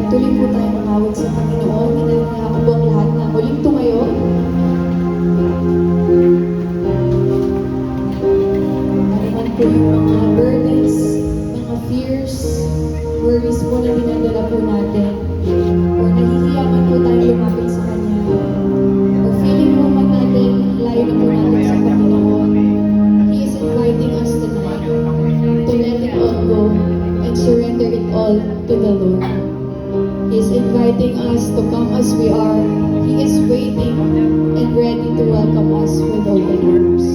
Tuloy po tayo mangawag sa Panginoon. Hinahangad ko po ang lahat na muling tumayo. Ano man po yung mga burdens, mga fears, worries po na dinadala po natin. Or nahihiya man po tayo lumapit sa Kanya. Or feeling mo man natin, layo na po natin sa Panginoon. He is inviting us tonight to let it all go and surrender it all to the Lord. He is inviting us to come as we are. He is waiting and ready to welcome us with open arms.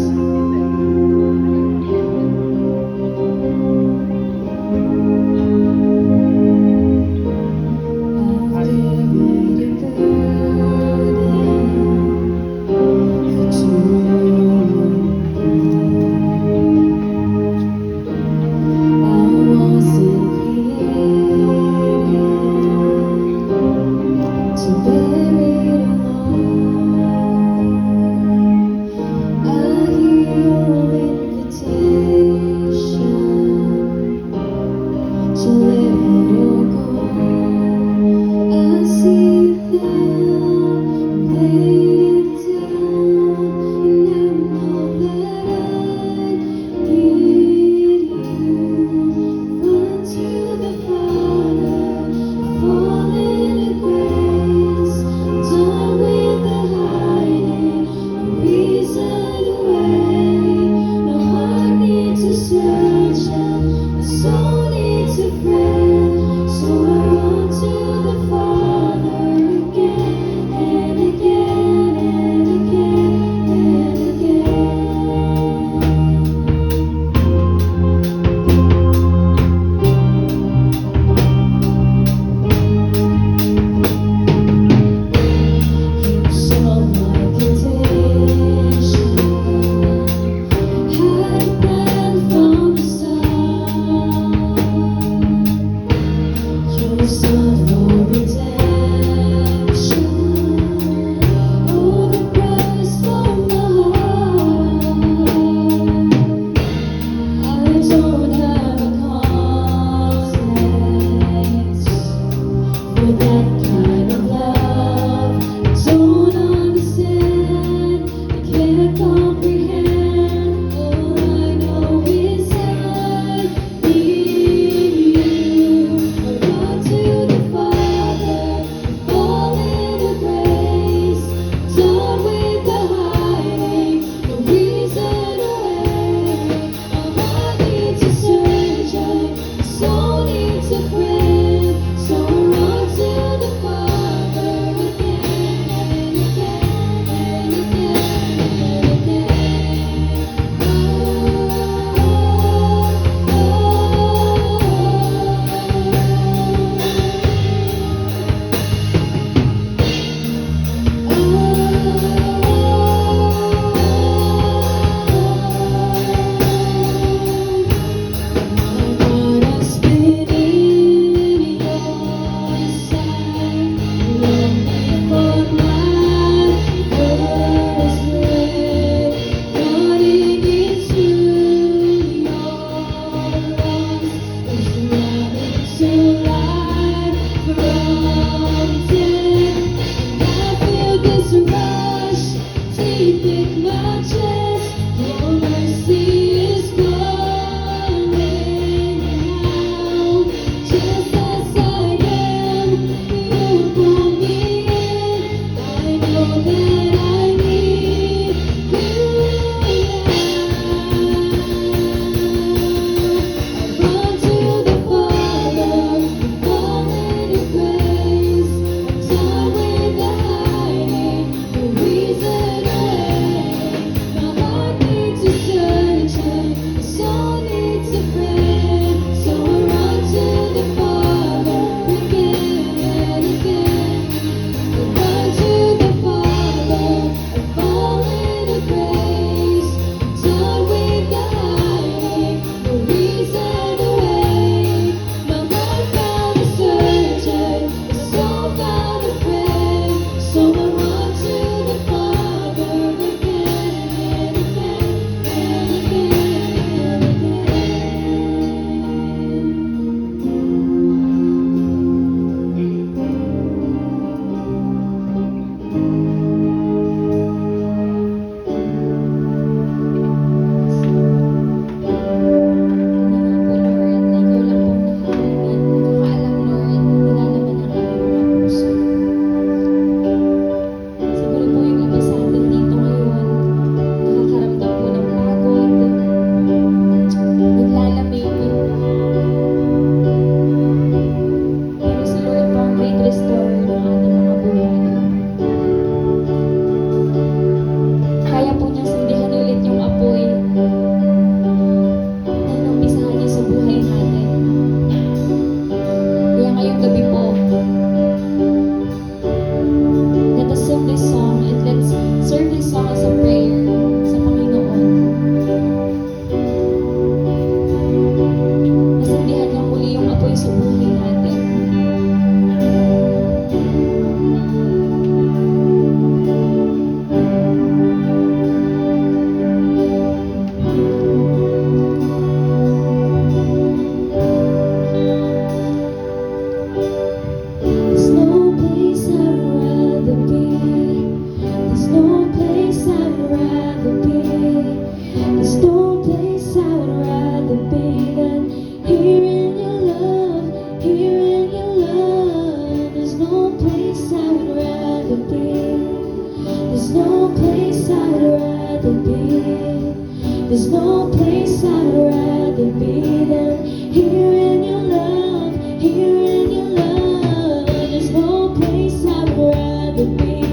There's no place I'd rather be than here in your love, here in your love. There's no place I'd rather be.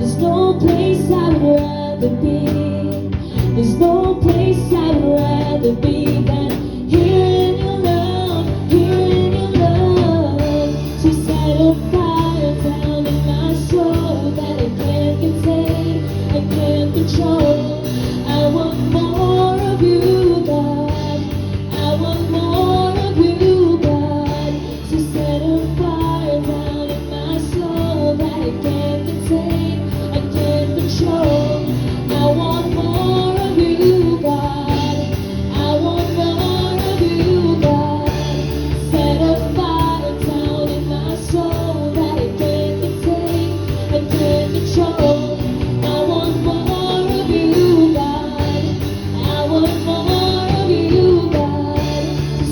There's no place I'd rather be. There's no place I'd rather be than here in your love, here in your love. To set a fire down in my soul that I can't contain, I can't control. I want more of you, God. I want more of you, God. To set a fire down in my soul that I can't contain, I can't control. I want more of you, God. I want more of you, God. Set a fire down in my soul that I can't contain, I can't control. I want more of you, God. I want more of you, God.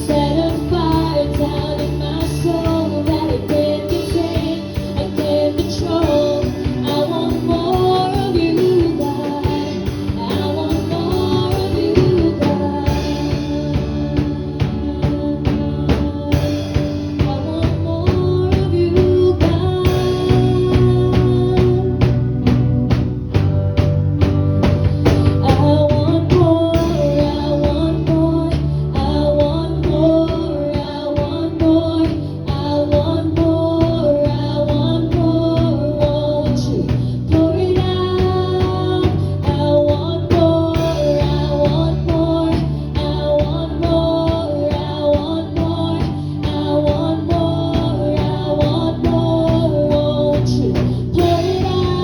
Set a fire down in my soul that I can't contain, I can't control. I want more of you, God. I want more of you, God. I want more of you, God. I want more, I want more, I want more, I want more, I want more, I want more. Won't you pour it out? I want more, I want more, I want more, I want more, I want more, I want more. Won't you pour it out?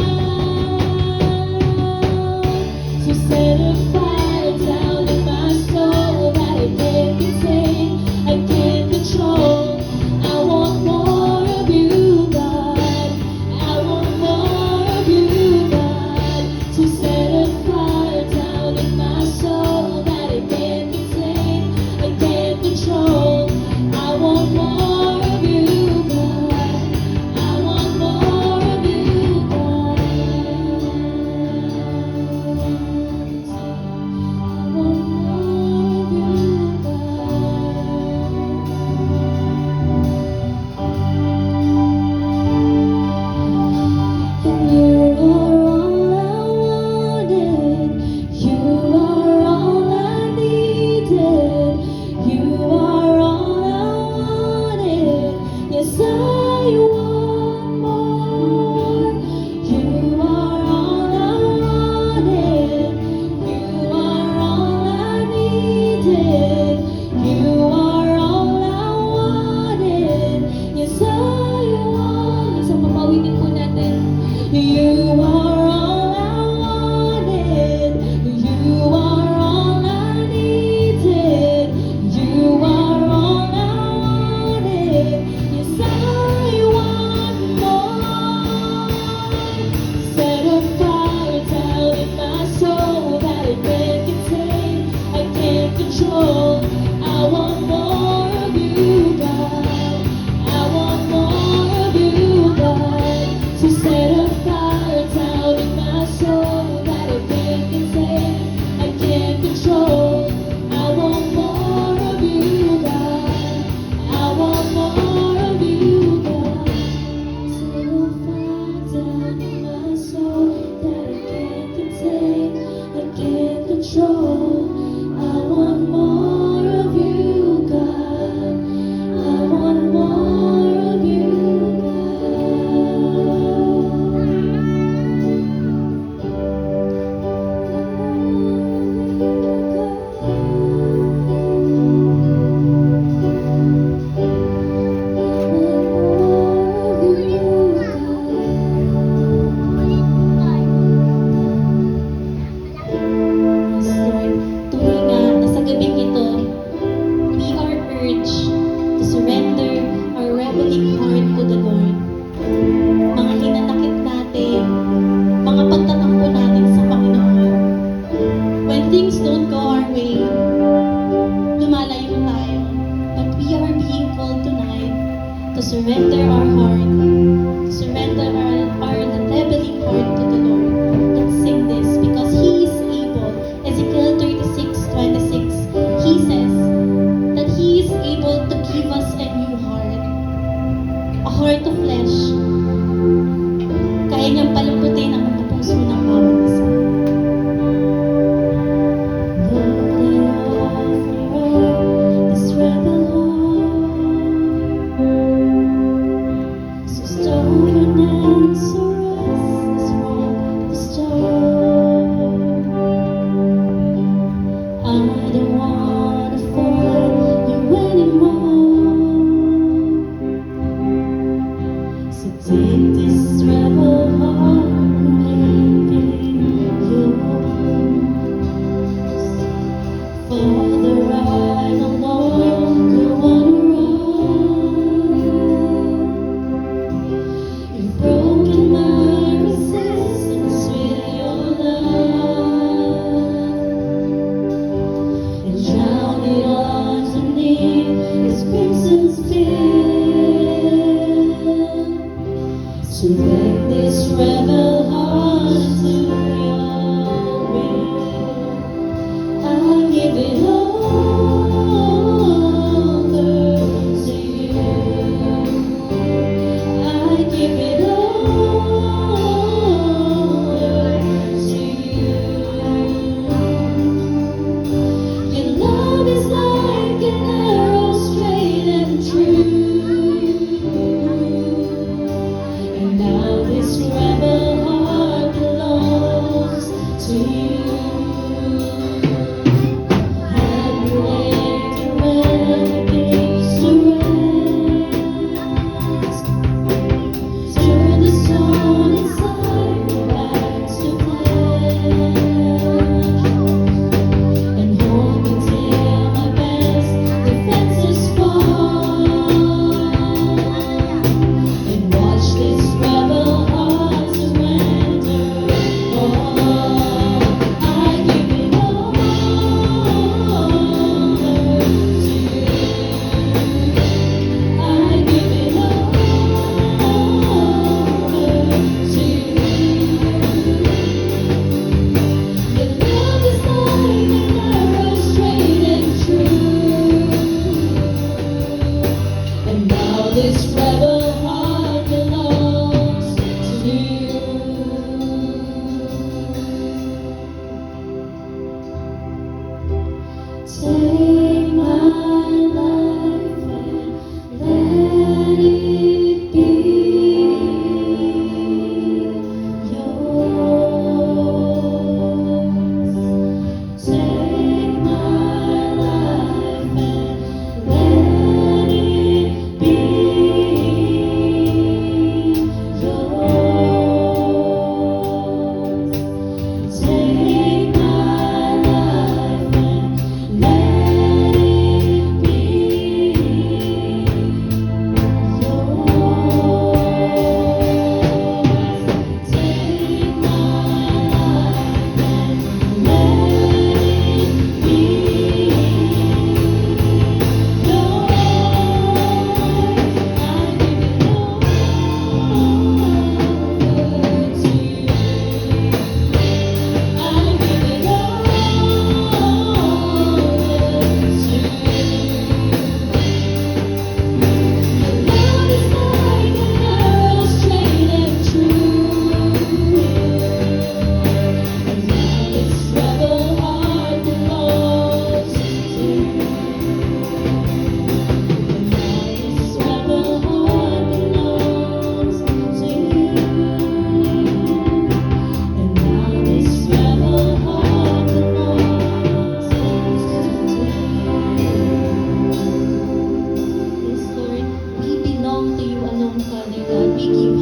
To set a fire down in my soul that I can't contain, I can't control. I want more of you, God. I want more of you, God. To set a fire down in my soul that I can't contain, I can't control. I want more of you, God. I want more of you, God. I want more of you, God. You are all I wanted. You are all I needed. You are all I wanted. Yes, I want more. You are all I wanted. You are all I needed. You are all I wanted. Yes, I want. Isang papawitin po natin. You are all I wanted. You are all I needed. You are all I wanted. Yes, I want more. Set a fire down in my soul that I can't contain, I can't control. I want more of you, God. I want more of you, God. To set a fire down in my soul that I can't contain, I can't control. I want more of you, God. I want more of you, God. Set a fire down in my soul that I can't contain, I can't control. I want more of you, God. I want more of you, Yes, Lord. Tunay nga na sa gabing ito, we are urged to surrender our rebelling heart to the Lord. Mga hinanakit natin, mga pagtatakbo natin sa Panginoon. When things don't go our way, lumalayo tayo. But we are being called tonight to surrender our heart, to surrender our rebelling heart to the Lord. Let's sing this because He is able. Ezekiel 30 a heart of flesh. Kaya niyang paluputin ang mga puso ng bawat isa. This rebel heart, so stubborn and so restless from the start. I don't wanna follow you anymore. So take this rebel heart and make it yours. For the ride alone, you wanna run. You've broken my resistance with your love, and drowned it underneath this crimson's fill. So let this rebel heart to your will. I give it over to you. I give it over to you. Your love is like an arrow, straight and true. And now this rebel heart belongs to you. Have you laid the renegades to rest? Turn the stone inside your back to flesh, and hold me till my best defenses fall, and watch this rebel heart surrender all. I give it over to you. I give it over to you. Your love is like an arrow, straight and true. And now this rebel heart belongs to you. Take my life and let it be yours. Take my life and let it be yours. Take my life and let it be yours. Take my life and let it be Yes, Lord, we belong to you alone, Father God. We give